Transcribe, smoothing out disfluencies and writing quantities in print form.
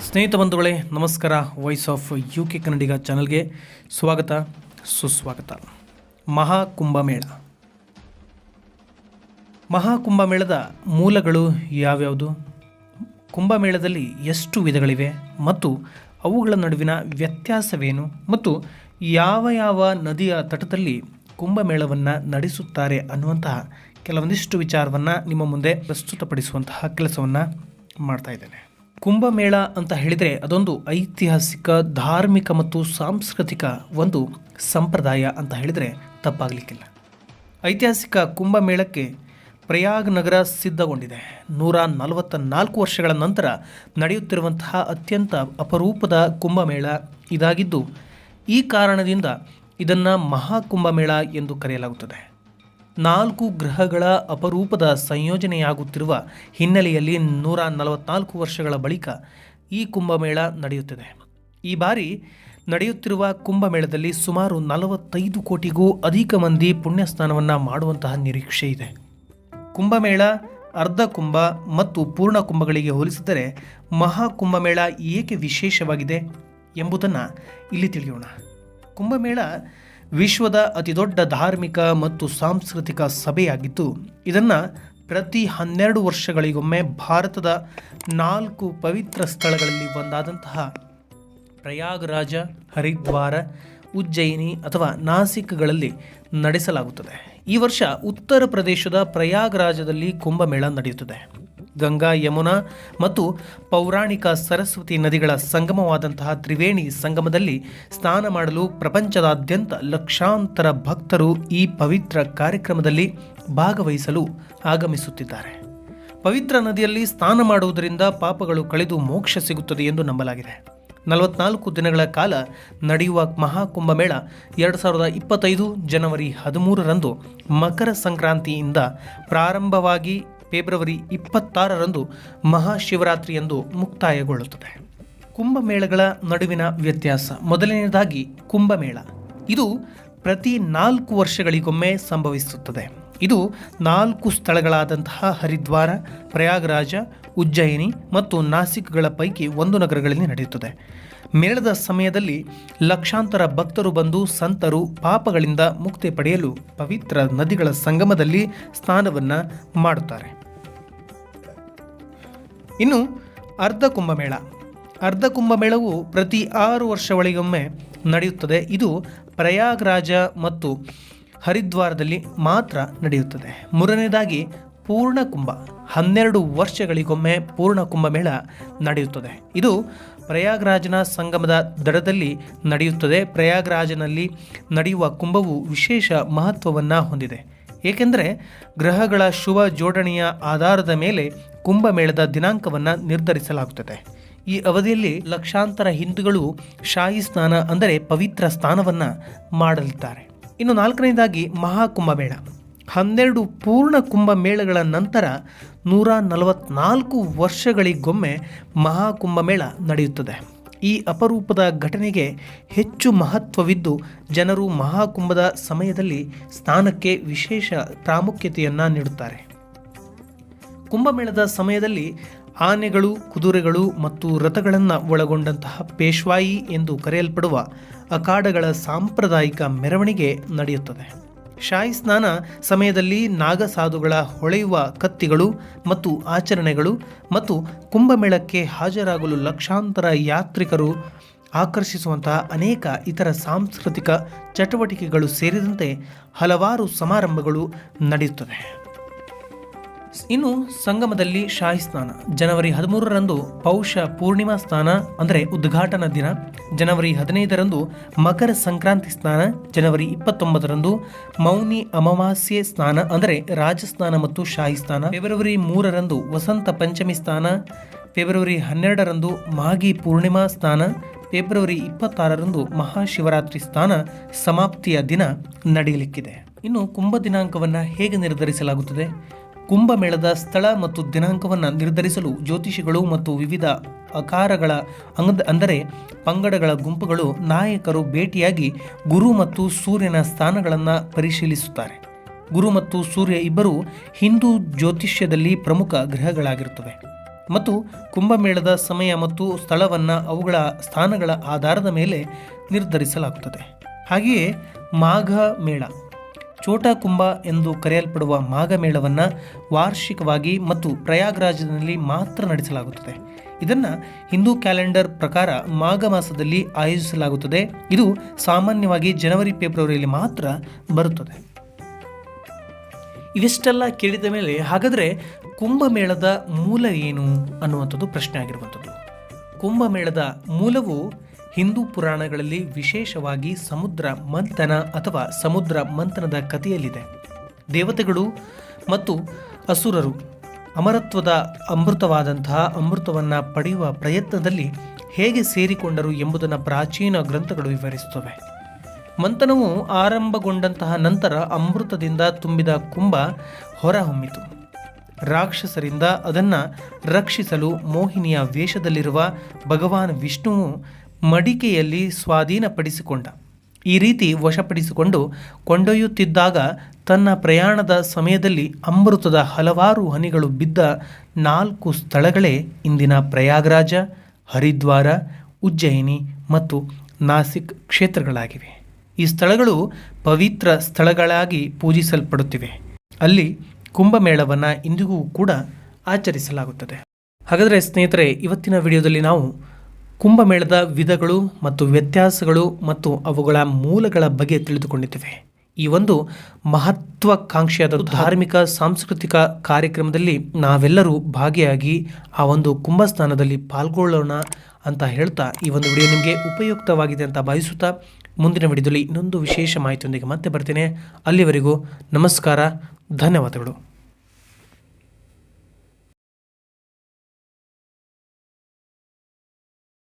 ಸ್ನೇಹಿತ ಬಂಧುಗಳೇ ನಮಸ್ಕಾರ. ವಾಯ್ಸ್ ಆಫ್ UK ಕನ್ನಡಿಗ ಚಾನಲ್ಗೆ ಸ್ವಾಗತ ಸುಸ್ವಾಗತ. ಮಹಾಕುಂಭಮೇಳದ ಮೂಲಗಳು ಯಾವ್ಯಾವುದು, ಕುಂಭಮೇಳದಲ್ಲಿ ಎಷ್ಟು ವಿಧಗಳಿವೆ ಮತ್ತು ಅವುಗಳ ನಡುವಿನ ವ್ಯತ್ಯಾಸವೇನು ಮತ್ತು ಯಾವ ನದಿಯ ತಟದಲ್ಲಿ ಕುಂಭಮೇಳವನ್ನು ನಡೆಸುತ್ತಾರೆ ಅನ್ನುವಂತಹ ಕೆಲವೊಂದಿಷ್ಟು ವಿಚಾರವನ್ನು ನಿಮ್ಮ ಮುಂದೆ ಪ್ರಸ್ತುತಪಡಿಸುವಂತಹ ಕೆಲಸವನ್ನು ಮಾಡ್ತಾ ಇದ್ದೇನೆ. ಕುಂಭಮೇಳ ಅಂತ ಹೇಳಿದರೆ ಅದೊಂದು ಐತಿಹಾಸಿಕ, ಧಾರ್ಮಿಕ ಮತ್ತು ಸಾಂಸ್ಕೃತಿಕ ಒಂದು ಸಂಪ್ರದಾಯ ಅಂತ ಹೇಳಿದರೆ ತಪ್ಪಾಗಲಿಕ್ಕಿಲ್ಲ. ಐತಿಹಾಸಿಕ ಕುಂಭಮೇಳಕ್ಕೆ ಪ್ರಯಾಗ್ ನಗರ ಸಿದ್ಧಗೊಂಡಿದೆ. 144 ವರ್ಷಗಳ ನಂತರ ನಡೆಯುತ್ತಿರುವಂತಹ ಅತ್ಯಂತ ಅಪರೂಪದ ಕುಂಭಮೇಳ ಇದಾಗಿದ್ದು, ಈ ಕಾರಣದಿಂದ ಇದನ್ನು ಮಹಾಕುಂಭಮೇಳ ಎಂದು ಕರೆಯಲಾಗುತ್ತದೆ. 4 ಗ್ರಹಗಳ ಅಪರೂಪದ ಸಂಯೋಜನೆಯಾಗುತ್ತಿರುವ ಹಿನ್ನೆಲೆಯಲ್ಲಿ 144 ವರ್ಷಗಳ ಬಳಿಕ ಈ ಕುಂಭಮೇಳ ನಡೆಯುತ್ತಿದೆ. ಈ ಬಾರಿ ನಡೆಯುತ್ತಿರುವ ಕುಂಭಮೇಳದಲ್ಲಿ ಸುಮಾರು 45 ಕೋಟಿಗೂ ಅಧಿಕ ಮಂದಿ ಪುಣ್ಯಸ್ನಾನವನ್ನು ಮಾಡುವಂತಹ ನಿರೀಕ್ಷೆ ಇದೆ. ಕುಂಭಮೇಳ ಅರ್ಧ ಕುಂಭ ಮತ್ತು ಪೂರ್ಣ ಕುಂಭಗಳಿಗೆ ಹೋಲಿಸಿದರೆ ಮಹಾಕುಂಭಮೇಳ ಏಕೆ ವಿಶೇಷವಾಗಿದೆ ಎಂಬುದನ್ನು ಇಲ್ಲಿ ತಿಳಿಯೋಣ. ಕುಂಭಮೇಳ ವಿಶ್ವದ ಅತಿದೊಡ್ಡ ಧಾರ್ಮಿಕ ಮತ್ತು ಸಾಂಸ್ಕೃತಿಕ ಸಭೆಯಾಗಿದ್ದು, ಇದನ್ನು ಪ್ರತಿ 12 ವರ್ಷಗಳಿಗೊಮ್ಮೆ ಭಾರತದ 4 ಪವಿತ್ರ ಸ್ಥಳಗಳಲ್ಲಿ ಒಂದಾದಂತಹ ಪ್ರಯಾಗರಾಜ, ಹರಿದ್ವಾರ, ಉಜ್ಜಯಿನಿ ಅಥವಾ ನಾಸಿಕ್ಗಳಲ್ಲಿ ನಡೆಸಲಾಗುತ್ತದೆ. ಈ ವರ್ಷ ಉತ್ತರ ಪ್ರದೇಶದ ಪ್ರಯಾಗರಾಜದಲ್ಲಿ ಕುಂಭಮೇಳ ನಡೆಯುತ್ತದೆ. ಗಂಗಾ, ಯಮುನಾ ಮತ್ತು ಪೌರಾಣಿಕ ಸರಸ್ವತಿ ನದಿಗಳ ಸಂಗಮವಾದಂತಹ ತ್ರಿವೇಣಿ ಸಂಗಮದಲ್ಲಿ ಸ್ನಾನ ಮಾಡಲು ಪ್ರಪಂಚದಾದ್ಯಂತ ಲಕ್ಷಾಂತರ ಭಕ್ತರು ಈ ಪವಿತ್ರ ಕಾರ್ಯಕ್ರಮದಲ್ಲಿ ಭಾಗವಹಿಸಲು ಆಗಮಿಸುತ್ತಿದ್ದಾರೆ. ಪವಿತ್ರ ನದಿಯಲ್ಲಿ ಸ್ನಾನ ಮಾಡುವುದರಿಂದ ಪಾಪಗಳು ಕಳೆದು ಮೋಕ್ಷ ಸಿಗುತ್ತದೆ ಎಂದು ನಂಬಲಾಗಿದೆ. 44 ದಿನಗಳ ಕಾಲ ನಡೆಯುವ ಮಹಾಕುಂಭಮೇಳ 2025 ಜನವರಿ 13ರಂದು ಮಕರ ಸಂಕ್ರಾಂತಿಯಿಂದ ಪ್ರಾರಂಭವಾಗಿ ಫೆಬ್ರವರಿ 26ರಂದು ಮಹಾಶಿವರಾತ್ರಿಯಂದು ಮುಕ್ತಾಯಗೊಳ್ಳುತ್ತದೆ. ಕುಂಭಮೇಳಗಳ ನಡುವಿನ ವ್ಯತ್ಯಾಸ. ಮೊದಲನೆಯದಾಗಿ ಕುಂಭಮೇಳ ಇದು ಪ್ರತಿ 4 ವರ್ಷಗಳಿಗೊಮ್ಮೆ ಸಂಭವಿಸುತ್ತದೆ. ಇದು 4 ಸ್ಥಳಗಳಾದಂತಹ ಹರಿದ್ವಾರ, ಪ್ರಯಾಗರಾಜ, ಉಜ್ಜಯಿನಿ ಮತ್ತು ನಾಸಿಕ್ಗಳ ಪೈಕಿ 1 ನಗರಗಳಲ್ಲಿ ನಡೆಯುತ್ತದೆ. ಮೇಳದ ಸಮಯದಲ್ಲಿ ಲಕ್ಷಾಂತರ ಭಕ್ತರು ಬಂದು ಸಂತರು ಪಾಪಗಳಿಂದ ಮುಕ್ತಿ ಪಡೆಯಲು ಪವಿತ್ರ ನದಿಗಳ ಸಂಗಮದಲ್ಲಿ ಸ್ನಾನವನ್ನು ಮಾಡುತ್ತಾರೆ. ಇನ್ನು ಅರ್ಧ ಕುಂಭಮೇಳ. ಅರ್ಧ ಕುಂಭಮೇಳವು ಪ್ರತಿ 6 ವರ್ಷಗಳಿಗೊಮ್ಮೆ ನಡೆಯುತ್ತದೆ. ಇದು ಪ್ರಯಾಗರಾಜ ಮತ್ತು ಹರಿದ್ವಾರದಲ್ಲಿ ಮಾತ್ರ ನಡೆಯುತ್ತದೆ. ಮೂರನೇದಾಗಿ ಪೂರ್ಣ ಕುಂಭ. 12 ವರ್ಷಗಳಿಗೊಮ್ಮೆ ಪೂರ್ಣ ಕುಂಭಮೇಳ ನಡೆಯುತ್ತದೆ. ಇದು ಪ್ರಯಾಗರಾಜನ ಸಂಗಮದ ದಡದಲ್ಲಿ ನಡೆಯುತ್ತದೆ. ಪ್ರಯಾಗರಾಜನಲ್ಲಿ ನಡೆಯುವ ಕುಂಭವು ವಿಶೇಷ ಮಹತ್ವವನ್ನು ಹೊಂದಿದೆ, ಏಕೆಂದರೆ ಗ್ರಹಗಳ ಶುಭ ಜೋಡಣೆಯ ಆಧಾರದ ಮೇಲೆ ಕುಂಭಮೇಳದ ದಿನಾಂಕವನ್ನು ನಿರ್ಧರಿಸಲಾಗುತ್ತದೆ. ಈ ಅವಧಿಯಲ್ಲಿ ಲಕ್ಷಾಂತರ ಹಿಂದೂಗಳು ಶಾಹಿ ಸ್ನಾನ ಅಂದರೆ ಪವಿತ್ರ ಸ್ನಾನವನ್ನು ಮಾಡಲಿದ್ದಾರೆ. ಇನ್ನು 4ನೇದಾಗಿ ಮಹಾಕುಂಭಮೇಳ. 12 ಪೂರ್ಣ ಕುಂಭಮೇಳಗಳ ನಂತರ 144 ವರ್ಷಗಳಿಗೊಮ್ಮೆ ಮಹಾಕುಂಭಮೇಳ ನಡೆಯುತ್ತದೆ. ಈ ಅಪರೂಪದ ಘಟನೆಗೆ ಹೆಚ್ಚು ಮಹತ್ವವಿದ್ದು, ಜನರು ಮಹಾಕುಂಭದ ಸಮಯದಲ್ಲಿ ಸ್ನಾನಕ್ಕೆ ವಿಶೇಷ ಪ್ರಾಮುಖ್ಯತೆಯನ್ನು ನೀಡುತ್ತಾರೆ. ಕುಂಭಮೇಳದ ಸಮಯದಲ್ಲಿ ಆನೆಗಳು, ಕುದುರೆಗಳು ಮತ್ತು ರಥಗಳನ್ನು ಒಳಗೊಂಡಂತಹ ಪೇಶ್ವಾಯಿ ಎಂದು ಕರೆಯಲ್ಪಡುವ ಅಖಾಡಗಳ ಸಾಂಪ್ರದಾಯಿಕ ಮೆರವಣಿಗೆ ನಡೆಯುತ್ತದೆ. ಶಾಹಿ ಸ್ನಾನ ಸಮಯದಲ್ಲಿ ನಾಗಸಾಧುಗಳ ಹೊಳೆಯುವ ಕತ್ತಿಗಳು ಮತ್ತು ಆಚರಣೆಗಳು ಮತ್ತು ಕುಂಭಮೇಳಕ್ಕೆ ಹಾಜರಾಗಲು ಲಕ್ಷಾಂತರ ಯಾತ್ರಿಕರು ಆಕರ್ಷಿಸುವಂತಹ ಅನೇಕ ಇತರ ಸಾಂಸ್ಕೃತಿಕ ಚಟುವಟಿಕೆಗಳು ಸೇರಿದಂತೆ ಹಲವಾರು ಸಮಾರಂಭಗಳು ನಡೆಯುತ್ತವೆ. ಇನ್ನು ಸಂಗಮದಲ್ಲಿ ಶಾಹಿ ಸ್ನಾನ. ಜನವರಿ 13ರಂದು ಪೌಷ ಪೂರ್ಣಿಮಾ ಸ್ನಾನ ಅಂದರೆ ಉದ್ಘಾಟನಾ ದಿನ. ಜನವರಿ 15ರಂದು ಮಕರ ಸಂಕ್ರಾಂತಿ ಸ್ನಾನ. ಜನವರಿ 29ರಂದು ಮೌನಿ ಅಮಾವಾಸ್ಯೆ ಸ್ನಾನ ಅಂದರೆ ರಾಜಸ್ನಾನ ಮತ್ತು ಶಾಹಿ ಸ್ನಾನ. ಫೆಬ್ರವರಿ 3ರಂದು ವಸಂತ ಪಂಚಮಿ ಸ್ನಾನ. ಫೆಬ್ರವರಿ 12ರಂದು ಮಾಘಿ ಪೂರ್ಣಿಮಾ ಸ್ನಾನ. ಫೆಬ್ರವರಿ 26ರಂದು ಮಹಾಶಿವರಾತ್ರಿ ಸ್ನಾನ ಸಮಾಪ್ತಿಯ ದಿನ ನಡೆಯಲಿಕ್ಕಿದೆ. ಇನ್ನು ಕುಂಭ ದಿನಾಂಕವನ್ನು ಹೇಗೆ ನಿರ್ಧರಿಸಲಾಗುತ್ತದೆ? ಕುಂಭಮೇಳದ ಸ್ಥಳ ಮತ್ತು ದಿನಾಂಕವನ್ನು ನಿರ್ಧರಿಸಲು ಜ್ಯೋತಿಷಿಗಳು ಮತ್ತು ವಿವಿಧ ಆಕಾರಗಳ ಅಂದರೆ ಪಂಗಡಗಳ ಗುಂಪುಗಳು ನಾಯಕರು ಭೇಟಿಯಾಗಿ ಗುರು ಮತ್ತು ಸೂರ್ಯನ ಸ್ಥಾನಗಳನ್ನು ಪರಿಶೀಲಿಸುತ್ತಾರೆ. ಗುರು ಮತ್ತು ಸೂರ್ಯ ಇಬ್ಬರು ಹಿಂದೂ ಜ್ಯೋತಿಷ್ಯದಲ್ಲಿ ಪ್ರಮುಖ ಗ್ರಹಗಳಾಗಿರುತ್ತವೆ. ಮತ್ತು ಕುಂಭಮೇಳದ ಸಮಯ ಮತ್ತು ಸ್ಥಳವನ್ನು ಅವುಗಳ ಸ್ಥಾನಗಳ ಆಧಾರದ ಮೇಲೆ ನಿರ್ಧರಿಸಲಾಗುತ್ತದೆ. ಹಾಗೆಯೇ ಮಾಘ ಮೇಳ, ಛೋಟಾ ಕುಂಭ ಎಂದು ಕರೆಯಲ್ಪಡುವ ಮಾಘ ಮೇಳವನ್ನು ವಾರ್ಷಿಕವಾಗಿ ಮತ್ತು ಪ್ರಯಾಗ್ರಾಜ್ನಲ್ಲಿ ಮಾತ್ರ ನಡೆಸಲಾಗುತ್ತದೆ. ಇದನ್ನು ಹಿಂದೂ ಕ್ಯಾಲೆಂಡರ್ ಪ್ರಕಾರ ಮಾಘ ಮಾಸದಲ್ಲಿ ಆಯೋಜಿಸಲಾಗುತ್ತದೆ. ಇದು ಸಾಮಾನ್ಯವಾಗಿ ಜನವರಿ ಫೆಬ್ರವರಿಯಲ್ಲಿ ಮಾತ್ರ ಬರುತ್ತದೆ. ಇವಿಷ್ಟೆಲ್ಲ ಕೇಳಿದ ಮೇಲೆ ಹಾಗಾದರೆ ಕುಂಭಮೇಳದ ಮೂಲ ಏನು ಅನ್ನುವಂಥದ್ದು ಪ್ರಶ್ನೆ ಆಗಿರುವಂಥದ್ದು. ಕುಂಭಮೇಳದ ಮೂಲವು ಹಿಂದೂ ಪುರಾಣಗಳಲ್ಲಿ ವಿಶೇಷವಾಗಿ ಸಮುದ್ರ ಮಂಥನ ಅಥವಾ ಸಮುದ್ರ ಮಂಥನದ ಕಥೆಯಲ್ಲಿದೆ. ದೇವತೆಗಳು ಮತ್ತು ಅಸುರರು ಅಮರತ್ವದ ಅಮೃತವಾದಂತಹ ಅಮೃತವನ್ನು ಪಡೆಯುವ ಪ್ರಯತ್ನದಲ್ಲಿ ಹೇಗೆ ಸೇರಿಕೊಂಡರು ಎಂಬುದನ್ನು ಪ್ರಾಚೀನ ಗ್ರಂಥಗಳು ವಿವರಿಸುತ್ತವೆ. ಮಂಥನವು ಆರಂಭಗೊಂಡಂತಹ ನಂತರ ಅಮೃತದಿಂದ ತುಂಬಿದ ಕುಂಭ ಹೊರಹೊಮ್ಮಿತು. ರಾಕ್ಷಸರಿಂದ ಅದನ್ನು ರಕ್ಷಿಸಲು ಮೋಹಿನಿಯ ವೇಷದಲ್ಲಿರುವ ಭಗವಾನ್ ವಿಷ್ಣುವು ಮಡಿಕೆಯಲ್ಲಿ ಸ್ವಾಧೀನಪಡಿಸಿಕೊಂಡ. ಈ ರೀತಿ ವಶಪಡಿಸಿಕೊಂಡು ಕೊಂಡೊಯ್ಯುತ್ತಿದ್ದಾಗ ತನ್ನ ಪ್ರಯಾಣದ ಸಮಯದಲ್ಲಿ ಅಮೃತದ ಹಲವಾರು ಹನಿಗಳು ಬಿದ್ದ 4 ಸ್ಥಳಗಳೇ ಇಂದಿನ ಪ್ರಯಾಗರಾಜ, ಹರಿದ್ವಾರ, ಉಜ್ಜಯಿನಿ ಮತ್ತು ನಾಸಿಕ್ ಕ್ಷೇತ್ರಗಳಾಗಿವೆ. ಈ ಸ್ಥಳಗಳು ಪವಿತ್ರ ಸ್ಥಳಗಳಾಗಿ ಪೂಜಿಸಲ್ಪಡುತ್ತಿವೆ. ಅಲ್ಲಿ ಕುಂಭಮೇಳವನ್ನು ಇಂದಿಗೂ ಕೂಡ ಆಚರಿಸಲಾಗುತ್ತದೆ. ಹಾಗಾದರೆ ಸ್ನೇಹಿತರೆ, ಇವತ್ತಿನ ವಿಡಿಯೋದಲ್ಲಿ ನಾವು ಕುಂಭಮೇಳದ ವಿಧಗಳು ಮತ್ತು ವ್ಯತ್ಯಾಸಗಳು ಮತ್ತು ಅವುಗಳ ಮೂಲಗಳ ಬಗ್ಗೆ ತಿಳಿದುಕೊಂಡಿದ್ದೇವೆ. ಈ ಒಂದು ಮಹತ್ವಾಕಾಂಕ್ಷೆಯಾದ ಧಾರ್ಮಿಕ ಸಾಂಸ್ಕೃತಿಕ ಕಾರ್ಯಕ್ರಮದಲ್ಲಿ ನಾವೆಲ್ಲರೂ ಭಾಗಿಯಾಗಿ ಆ ಒಂದು ಕುಂಭಸ್ನಾನದಲ್ಲಿ ಪಾಲ್ಗೊಳ್ಳೋಣ ಅಂತ ಹೇಳ್ತಾ ಈ ಒಂದು ವಿಡಿಯೋ ನಿಮಗೆ ಉಪಯುಕ್ತವಾಗಿದೆ ಅಂತ ಭಾವಿಸುತ್ತಾ ಮುಂದಿನ ವಿಡಿಯೋದಲ್ಲಿ ಇನ್ನೊಂದು ವಿಶೇಷ ಮಾಹಿತಿಯೊಂದಿಗೆ ಮತ್ತೆ ಬರ್ತೇನೆ. ಅಲ್ಲಿವರೆಗೂ ನಮಸ್ಕಾರ, ಧನ್ಯವಾದಗಳು.